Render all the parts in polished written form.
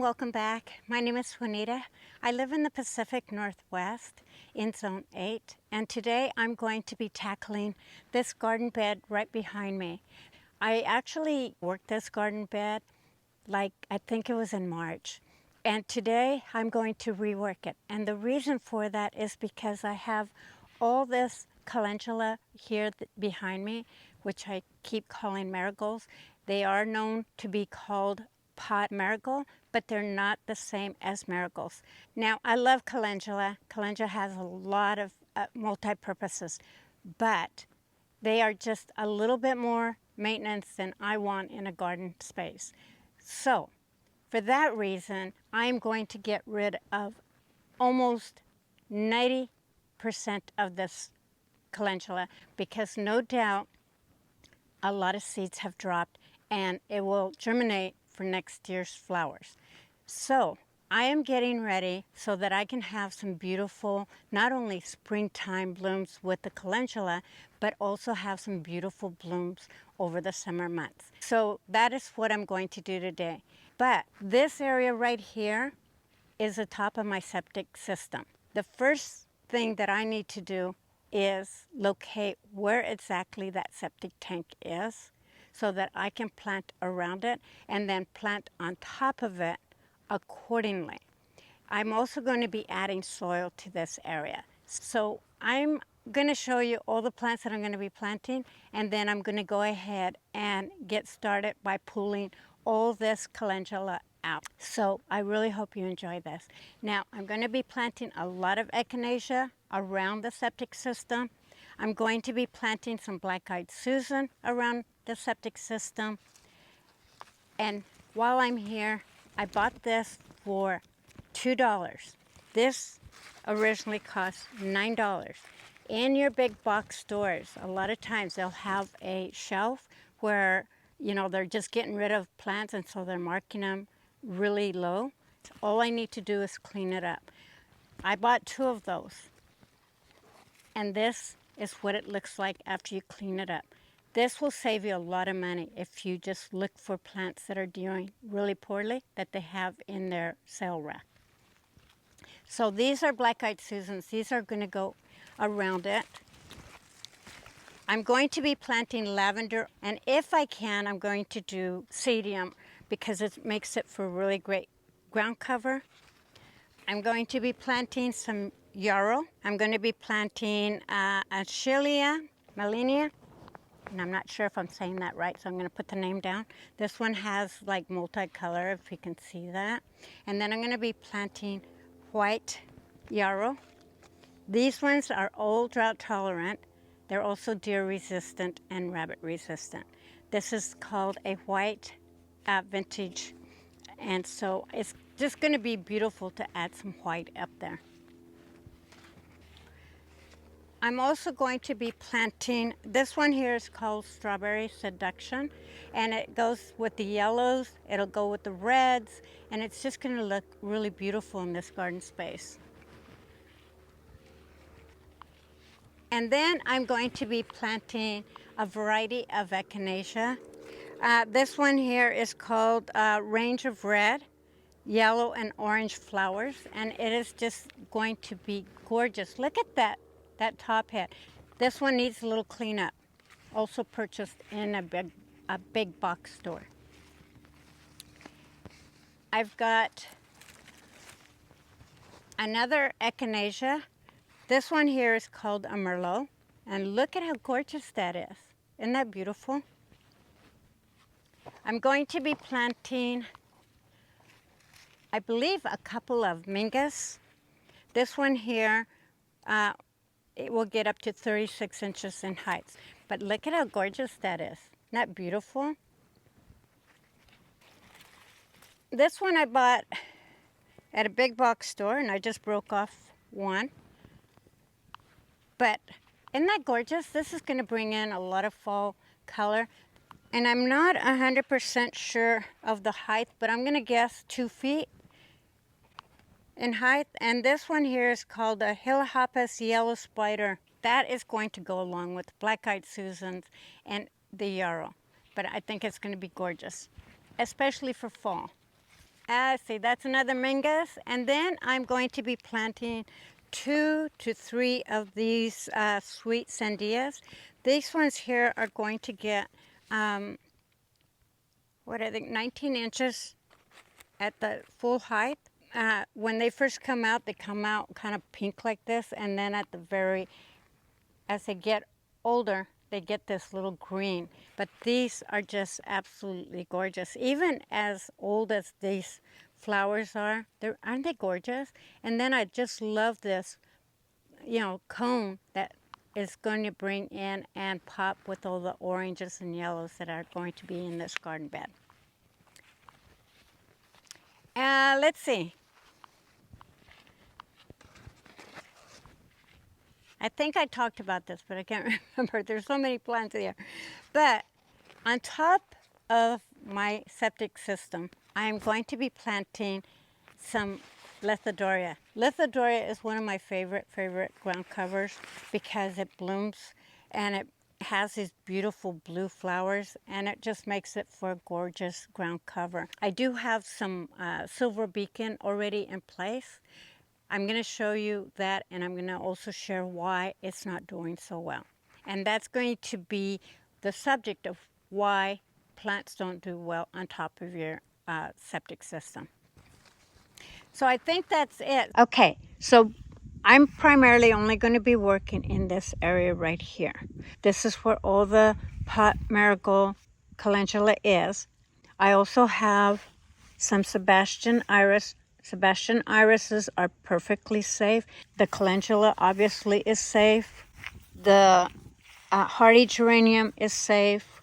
welcome back. My name is Juanita. I live in the Pacific Northwest in Zone 8, and today I'm going to be tackling this garden bed right behind me. I actually worked this garden bed I think it was in March, and today I'm going to rework it. And the reason for that is because I have all this calendula here behind me, which I keep calling marigolds. They are known to be called pot marigold, but they're not the same as marigolds. Now, I love calendula. Calendula has a lot of multi-purposes, but they are just a little bit more maintenance than I want in a garden space. So, for that reason, I'm going to get rid of almost 90% of this calendula because no doubt a lot of seeds have dropped and it will germinate for next year's flowers. So I am getting ready so that I can have some beautiful, not only springtime blooms with the calendula, but also have some beautiful blooms over the summer months. So that is what I'm going to do today. But this area right here is the top of my septic system. The first thing that I need to do is locate where exactly that septic tank is so that I can plant around it and then plant on top of it accordingly. I'm also going to be adding soil to this area. So I'm going to show you all the plants that I'm going to be planting, and then I'm going to go ahead and get started by pulling all this calendula out. So I really hope you enjoy this. Now I'm going to be planting a lot of echinacea around the septic system. I'm going to be planting some black-eyed Susan around the septic system. And while I'm here, I bought this for $2. This originally cost $9. In your big box stores, a lot of times they'll have a shelf where, you know, they're just getting rid of plants and so they're marking them really low. All I need to do is clean it up. I bought 2 of those. And this is what it looks like after you clean it up. This will save you a lot of money if you just look for plants that are doing really poorly that they have in their sale rack. So these are black-eyed Susans. These are going to go around it. I'm going to be planting lavender, and if I can, I'm going to do sedum because it makes it for really great ground cover. I'm going to be planting some yarrow. I'm going to be planting Achillea melania, and I'm not sure if I'm saying that right, so I'm going to put the name down. This one has like multicolor, if you can see that. And then I'm going to be planting white yarrow. These ones are all drought tolerant. They're also deer resistant and rabbit resistant. This is called a white vintage, and so it's just going to be beautiful to add some white up there. I'm also going to be planting, this one here is called Strawberry Seduction, and it goes with the yellows, it'll go with the reds, and it's just going to look really beautiful in this garden space. And then I'm going to be planting a variety of echinacea. This one here is called Range of Red, Yellow and Orange Flowers, and it is just going to be gorgeous. Look at that top head. This one needs a little cleanup. Also purchased in a big box store. I've got another echinacea. This one here is called a Merlot, and look at how gorgeous that is. Isn't that beautiful? I'm going to be planting, I believe, a couple of mingas. This one here, it will get up to 36 inches in height. But look at how gorgeous that is. Isn't that beautiful? This one I bought at a big box store, and I just broke off one. But isn't that gorgeous? This is going to bring in a lot of fall color. And I'm not 100% sure of the height, but I'm going to guess 2 feet in height. And this one here is called a Helihoppus Yellow Spider. That is going to go along with black-eyed Susans and the yarrow. But I think it's going to be gorgeous, especially for fall. See, that's another Mingus. And then I'm going to be planting 2 to 3 of these sweet sandias. These ones here are going to get, what I think, 19 inches at the full height. When they first come out, they come out kind of pink like this, and then at the as they get older, they get this little green. But these are just absolutely gorgeous. Even as old as these flowers are, aren't they gorgeous? And then I just love this, cone that is going to bring in and pop with all the oranges and yellows that are going to be in this garden bed. Let's see. I think I talked about this, but I can't remember. There's so many plants here. But on top of my septic system, I am going to be planting some Lithodoria. Lithodoria is one of my favorite ground covers because it blooms and it has these beautiful blue flowers, and it just makes it for a gorgeous ground cover. I do have some silver beacon already in place. I'm going to show you that, and I'm going to also share why it's not doing so well. And that's going to be the subject of why plants don't do well on top of your septic system. So I think that's it. Okay, so I'm primarily only going to be working in this area right here. This is where all the pot marigold calendula is. I also have some Sebastian iris. Sebastian irises are perfectly safe. The calendula obviously is safe. The hardy geranium is safe.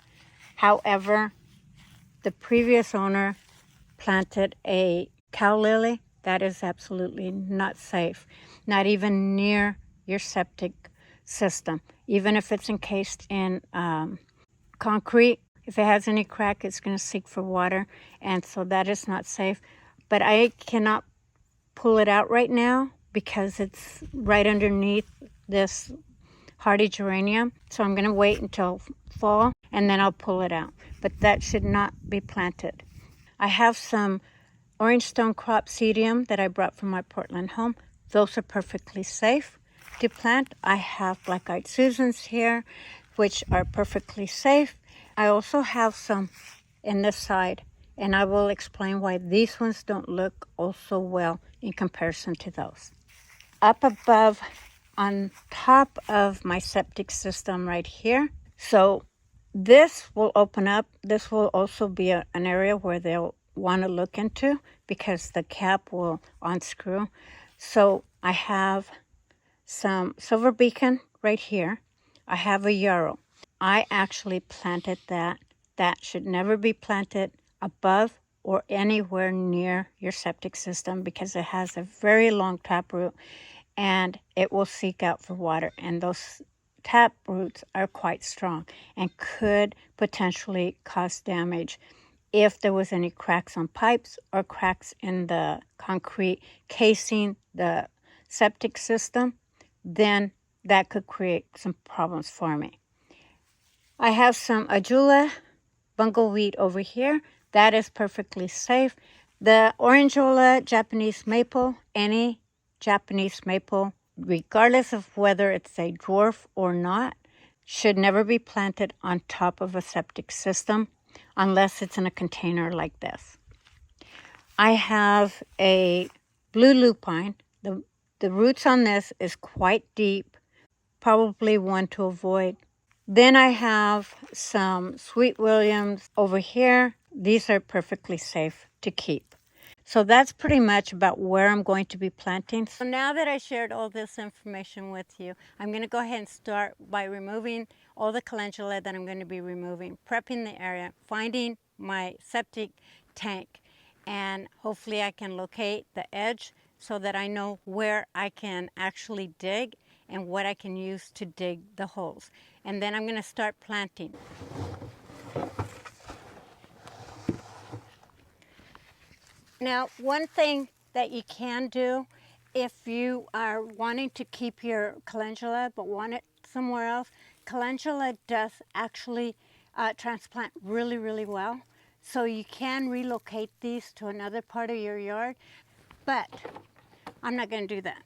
However, the previous owner planted a cow lily. That is absolutely not safe, not even near your septic system. Even if it's encased in concrete, if it has any crack, it's going to seek for water, and so that is not safe. But I cannot pull it out right now because it's right underneath this hardy geranium. So I'm going to wait until fall, and then I'll pull it out. But that should not be planted. I have some orange stone cropseedium that I brought from my Portland home. Those are perfectly safe to plant. I have black-eyed Susans here, which are perfectly safe. I also have some in this side, and I will explain why these ones don't look also well in comparison to those. Up above, on top of my septic system right here. So this will open up. This will also be an area where they'll want to look into because the cap will unscrew. So I have some silver beacon right here. I have a yarrow. I actually planted that. That should never be planted above or anywhere near your septic system because it has a very long taproot and it will seek out for water. And those tap roots are quite strong and could potentially cause damage if there was any cracks on pipes or cracks in the concrete casing the septic system, then that could create some problems for me. I have some Ajula bungleweed over here. That is perfectly safe. The Orangeola Japanese maple, any Japanese maple, regardless of whether it's a dwarf or not, should never be planted on top of a septic system unless it's in a container like this. I have a blue lupine. The roots on this is quite deep, probably one to avoid. Then I have some Sweet Williams over here. These are perfectly safe to keep. So that's pretty much about where I'm going to be planting. So now that I shared all this information with you, I'm going to go ahead and start by removing all the calendula that I'm going to be removing, prepping the area, finding my septic tank, and hopefully I can locate the edge so that I know where I can actually dig and what I can use to dig the holes. And then I'm going to start planting. Now, one thing that you can do if you are wanting to keep your calendula but want it somewhere else, calendula does actually transplant really, really well. So you can relocate these to another part of your yard, but I'm not going to do that.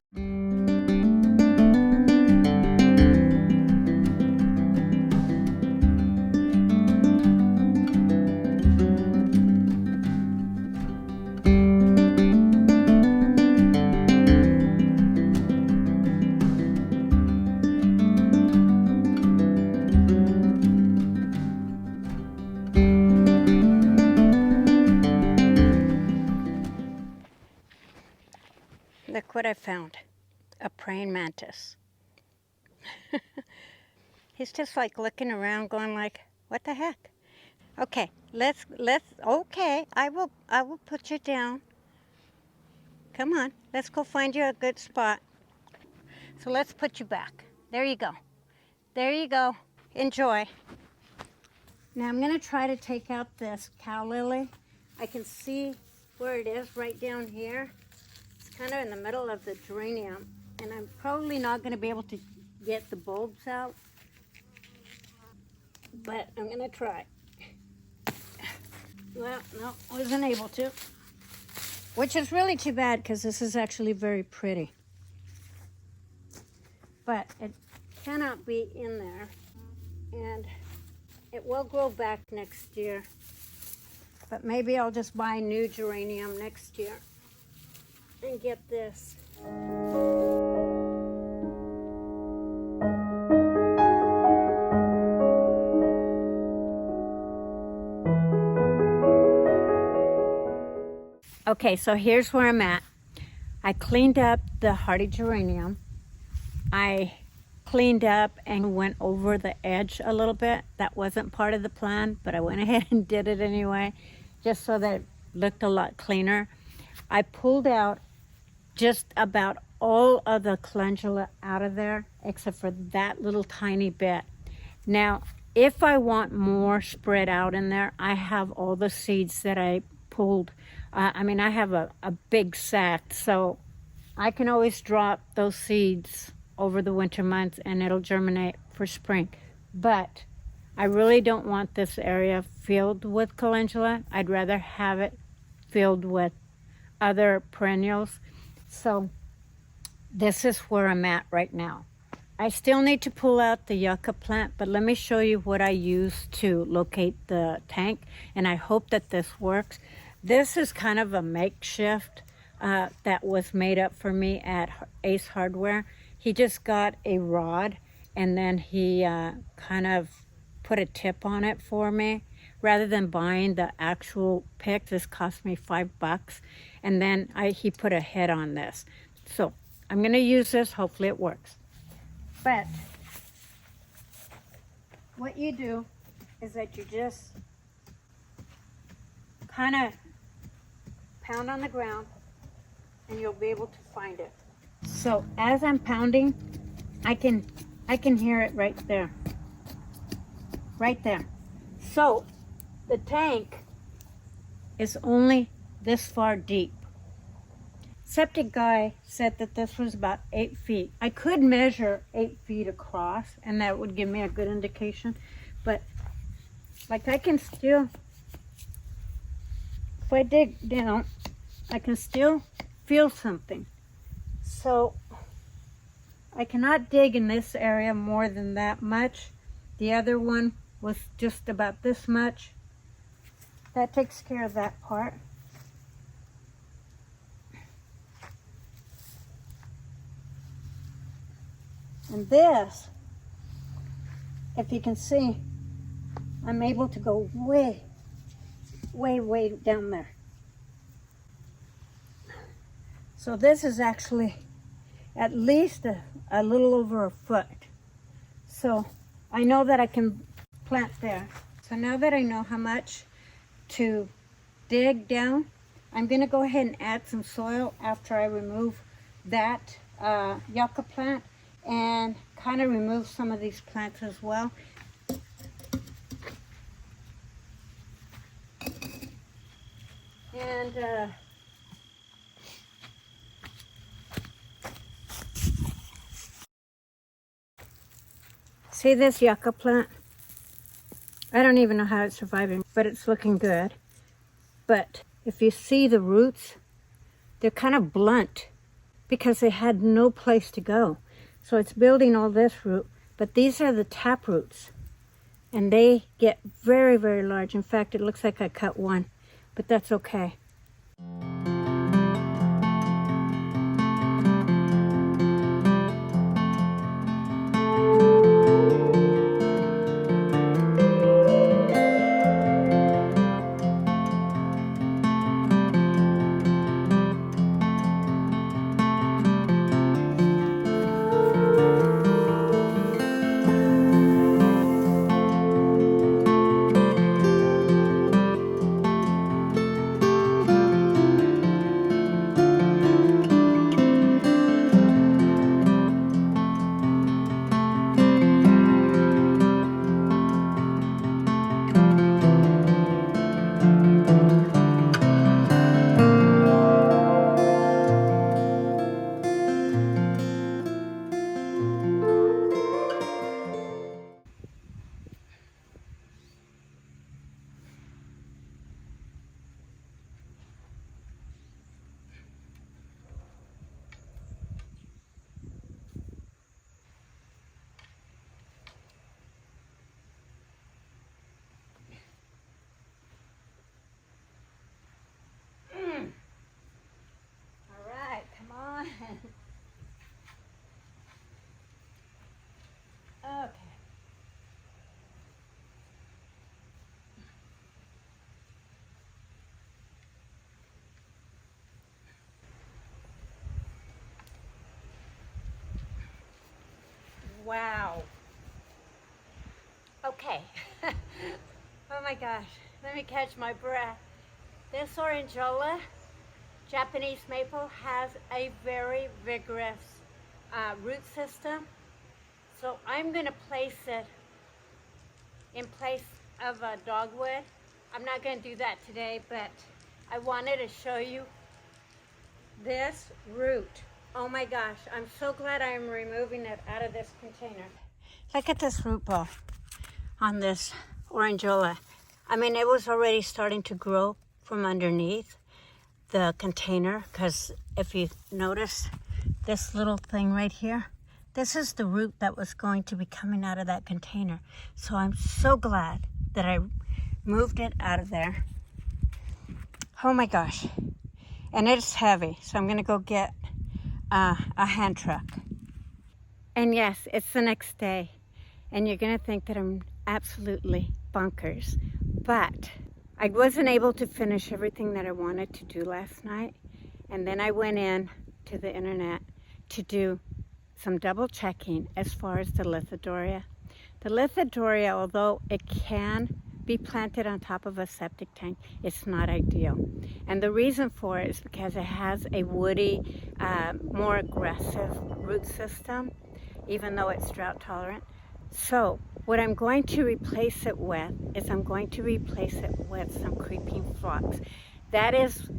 Look what I found, a praying mantis. He's just like looking around going like, what the heck? Okay, okay, I will put you down. Come on, let's go find you a good spot. So let's put you back. There you go. There you go. Enjoy. Now I'm gonna try to take out this cow lily. I can see where it is right down here. It's kind of in the middle of the geranium, and I'm probably not gonna be able to get the bulbs out, but I'm gonna try. Well, no, I wasn't able to, which is really too bad because this is actually very pretty. But it cannot be in there, and it will grow back next year. But maybe I'll just buy new geranium next year and get this. Okay, so here's where I'm at. I cleaned up the hardy geranium. I cleaned up and went over the edge a little bit. That wasn't part of the plan, but I went ahead and did it anyway, just so that it looked a lot cleaner. I pulled out just about all of the calendula out of there, except for that little tiny bit. Now, if I want more spread out in there, I have all the seeds that I pulled. I have a big sack, so I can always drop those seeds over the winter months and it'll germinate for spring. But I really don't want this area filled with calendula. I'd rather have it filled with other perennials. So this is where I'm at right now. I still need to pull out the yucca plant, but let me show you what I use to locate the tank, and I hope that this works. This is kind of a makeshift that was made up for me at Ace Hardware. He just got a rod and then he kind of put a tip on it for me. Rather than buying the actual pick, this cost me $5. And then he put a head on this. So I'm gonna use this, hopefully it works. But what you do is that you just kind of pound on the ground and you'll be able to find it. So as I'm pounding, I can hear it right there. Right there. So the tank is only this far deep. Septic guy said that this was about 8 feet. I could measure 8 feet across and that would give me a good indication, but like I can still, if I dig down, I can still feel something. So I cannot dig in this area more than that much. The other one was just about this much. That takes care of that part. And this, if you can see, I'm able to go way, way, way down there. So this is actually at least a little over a foot. So I know that I can plant there. So now that I know how much to dig down, I'm gonna go ahead and add some soil after I remove that yucca plant and kind of remove some of these plants as well. And see this yucca plant? I don't even know how it's surviving, but it's looking good. But if you see the roots, they're kind of blunt because they had no place to go. So it's building all this root, but these are the tap roots. And they get very, very large. In fact, it looks like I cut one, but that's okay. Okay. Wow. Okay. Oh my gosh. Let me catch my breath. This orangeola, Japanese maple, has a very vigorous root system. So I'm going to place it in place of a dogwood. I'm not going to do that today, but I wanted to show you this root. Oh my gosh, I'm so glad I'm removing it out of this container. Look at this root ball on this orangeola. I mean, it was already starting to grow from underneath the container, because if you notice this little thing right here, this is the root that was going to be coming out of that container. So I'm so glad that I moved it out of there. Oh my gosh. And it's heavy, so I'm going to go get a hand truck. And yes, it's the next day, and you're going to think that I'm absolutely bonkers, but I wasn't able to finish everything that I wanted to do last night, and then I went in to the internet to do some double checking as far as the lithodoria. The lithodoria, although it can be planted on top of a septic tank, it's not ideal. And the reason for it is because it has a woody, more aggressive root system, even though it's drought tolerant. So what I'm going to replace it with is I'm going to replace it with some creeping phlox. That is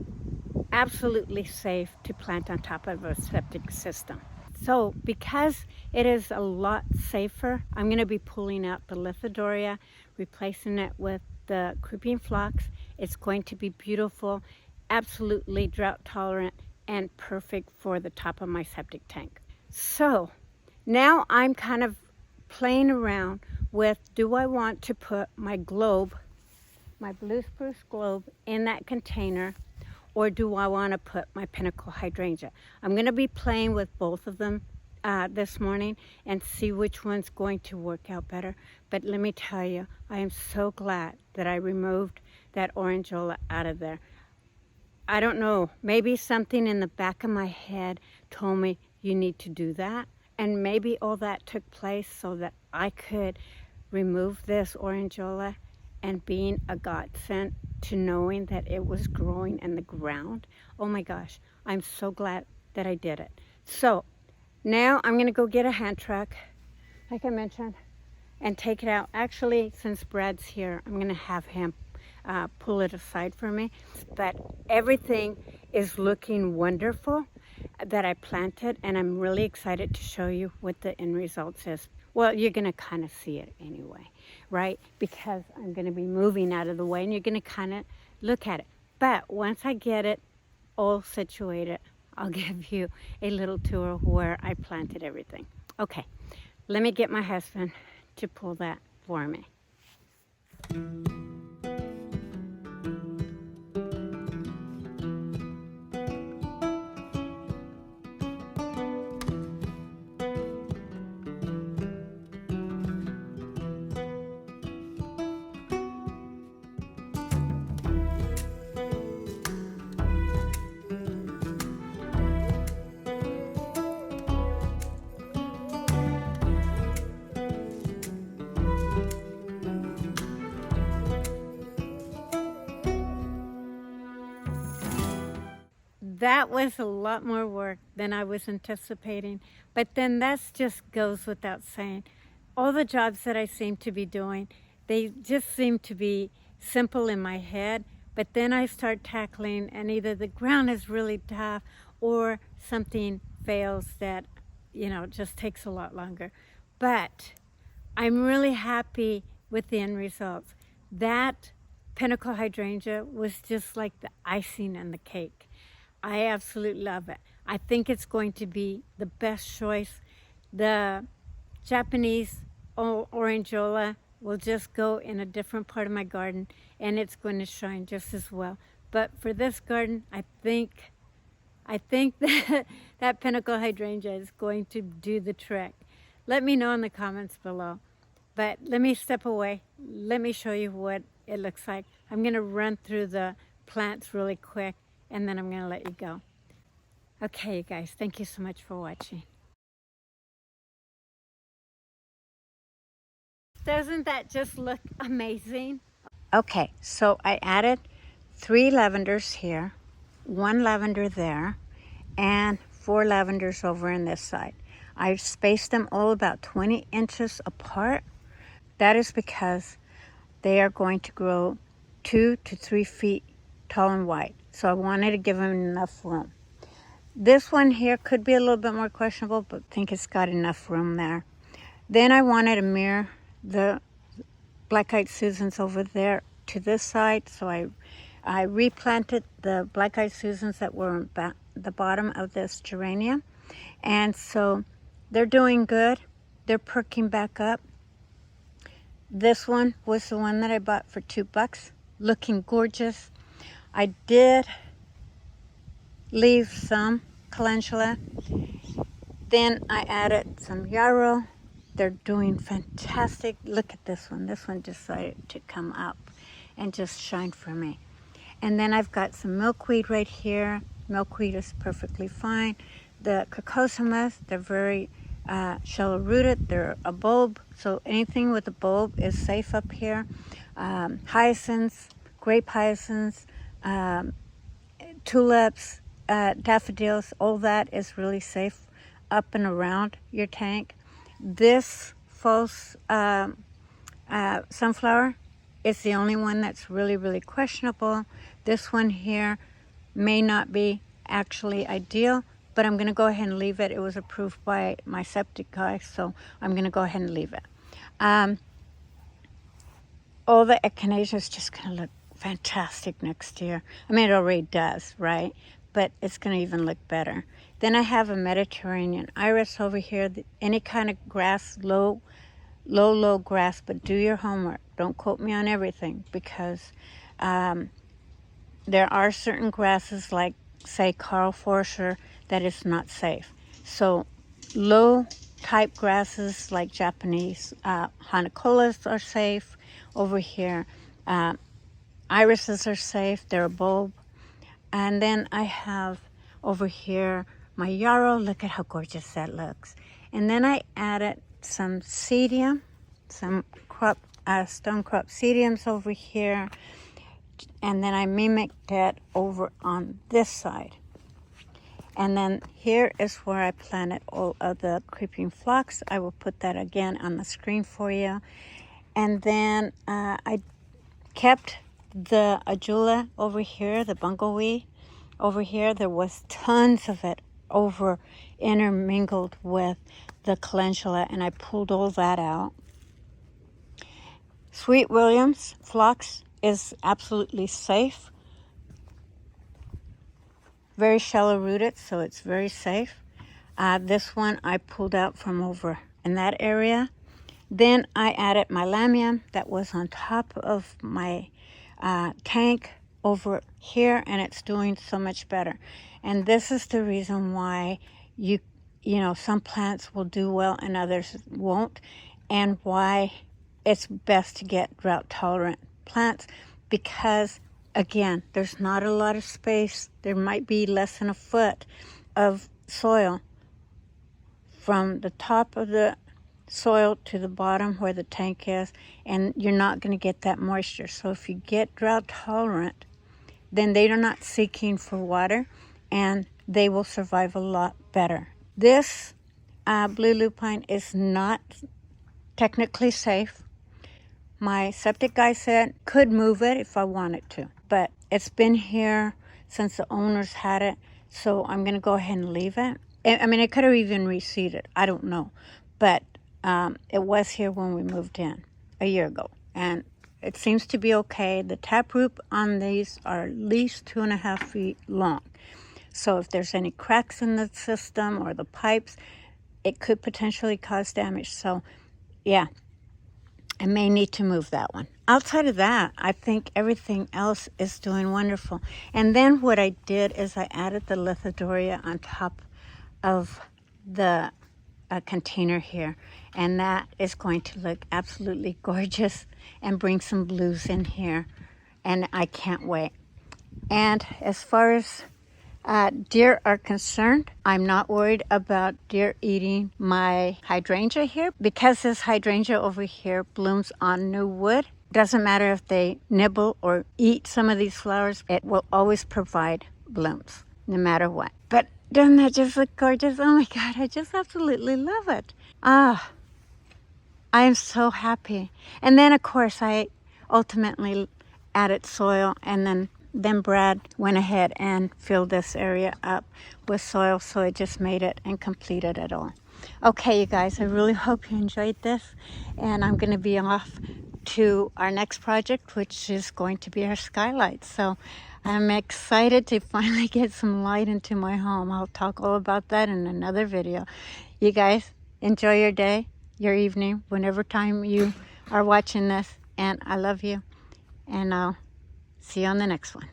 absolutely safe to plant on top of a septic system. So because it is a lot safer, I'm going to be pulling out the lithodoria, replacing it with the creeping phlox. It's going to be beautiful, absolutely drought tolerant, and perfect for the top of my septic tank. So now I'm kind of playing around with, do I want to put my globe, my blue spruce globe, in that container, or do I want to put my pinnacle hydrangea? I'm going to be playing with both of them this morning and see which one's going to work out better. But let me tell you, I am so glad that I removed that orangeola out of there. I don't know, maybe something in the back of my head told me you need to do that. And maybe all that took place so that I could remove this orangeola, and being a godsend to knowing that it was growing in the ground. Oh my gosh, I'm so glad that I did it. So now I'm gonna go get a hand truck, like I mentioned, and take it out. Actually, since Brad's here, I'm gonna have him pull it aside for me. But everything is looking wonderful that I planted, and I'm really excited to show you what the end results is. Well, you're going to kind of see it anyway, right? Because I'm going to be moving out of the way, and you're going to kind of look at it. But once I get it all situated, I'll give you a little tour where I planted everything. Okay, let me get my husband to pull that for me. That was a lot more work than I was anticipating, but then that just goes without saying. All the jobs that I seem to be doing, they just seem to be simple in my head, but then I start tackling and either the ground is really tough or something fails that, just takes a lot longer. But I'm really happy with the end results. That pinnacle hydrangea was just like the icing on the cake. I absolutely love it. I think it's going to be the best choice. The Japanese orangeola will just go in a different part of my garden and it's going to shine just as well. But for this garden, I think that that pinnacle hydrangea is going to do the trick. Let me know in the comments below. But let me step away. Let me show you what it looks like. I'm going to run through the plants really quick and then I'm going to let you go. Okay, you guys, thank you so much for watching. Doesn't that just look amazing? Okay, so I added 3 lavenders here, 1 lavender there, and 4 lavenders over on this side. I spaced them all about 20 inches apart. That is because they are going to grow 2 to 3 feet tall and wide. So I wanted to give them enough room. This one here could be a little bit more questionable, but I think it's got enough room there. Then I wanted to mirror the black-eyed Susans over there to this side. So I replanted the black-eyed Susans that were at the bottom of this geranium. And so they're doing good. They're perking back up. This one was the one that I bought for $2, looking gorgeous. I did leave some calendula. Then I added some yarrow. They're doing fantastic. Look at this one. This one decided to come up and just shine for me. And then I've got some milkweed right here. Milkweed is perfectly fine. The crocosimas, they're very shallow rooted. They're a bulb, so anything with a bulb is safe up here. Hyacinths, grape hyacinths, tulips, daffodils, all that is really safe up and around your tank. This false sunflower is the only one that's really, really questionable. This one here may not be actually ideal, but I'm going to go ahead and leave it. It was approved by my septic guy, so I'm going to go ahead and leave it. All the echinacea is just going to look fantastic next year. I mean, it already does, right? But it's going to even look better. Then I have a Mediterranean iris over here. Any kind of grass, low grass, but do your homework. Don't quote me on everything, because there are certain grasses like, say, Carl Forscher, that is not safe. So low type grasses like Japanese Hanacolas are safe over here. Irises are safe. They're a bulb. And then I have over here my yarrow. Look at how gorgeous that looks. And then I added some cedium, some stone crop cediums over here. And then I mimicked that over on this side. And then here is where I planted all of the creeping phlox. I will put that again on the screen for you. And then I kept the Ajula over here, the bungleweed over here. There was tons of it over intermingled with the calendula, and I pulled all that out. Sweet Williams phlox is absolutely safe. very shallow rooted, so it's very safe. This one I pulled out from over in that area. Then I added my lamium that was on top of my tank over here, and it's doing so much better. And this is the reason why you know, some plants will do well and others won't, and why it's best to get drought tolerant plants, because again, there's not a lot of space. There might be less than a foot of soil from the top of the soil to the bottom where the tank is, and you're not going to get that moisture. So if you get drought tolerant, then they are not seeking for water, and they will survive a lot better. This blue lupine is not technically safe. My septic guy said could move it if I wanted to, but it's been here since the owners had it, so I'm going to go ahead and leave it. I mean, it could have even reseeded. I don't know, but it was here when we moved in a year ago, and it seems to be okay. The taproot on these are at least 2.5 feet long. So if there's any cracks in the system or the pipes, it could potentially cause damage. So yeah, I may need to move that one. Outside of that, I think everything else is doing wonderful. And then what I did is I added the lithodoria on top of the container here, and that is going to look absolutely gorgeous and bring some blues in here, and I can't wait. And as far as deer are concerned, I'm not worried about deer eating my hydrangea here, because this hydrangea over here blooms on new wood. Doesn't matter if they nibble or eat some of these flowers, it will always provide blooms no matter what. But doesn't that just look gorgeous? Oh my God, I just absolutely love it. I am so happy. And then of course I ultimately added soil, and then Brad went ahead and filled this area up with soil, so it just made it and completed it all. Okay, you guys, I really hope you enjoyed this, and I'm going to be off to our next project, which is going to be our skylights. So I'm excited to finally get some light into my home. I'll talk all about that in another video. You guys, enjoy your day, your evening, whenever time you are watching this, and I love you, and I'll see you on the next one.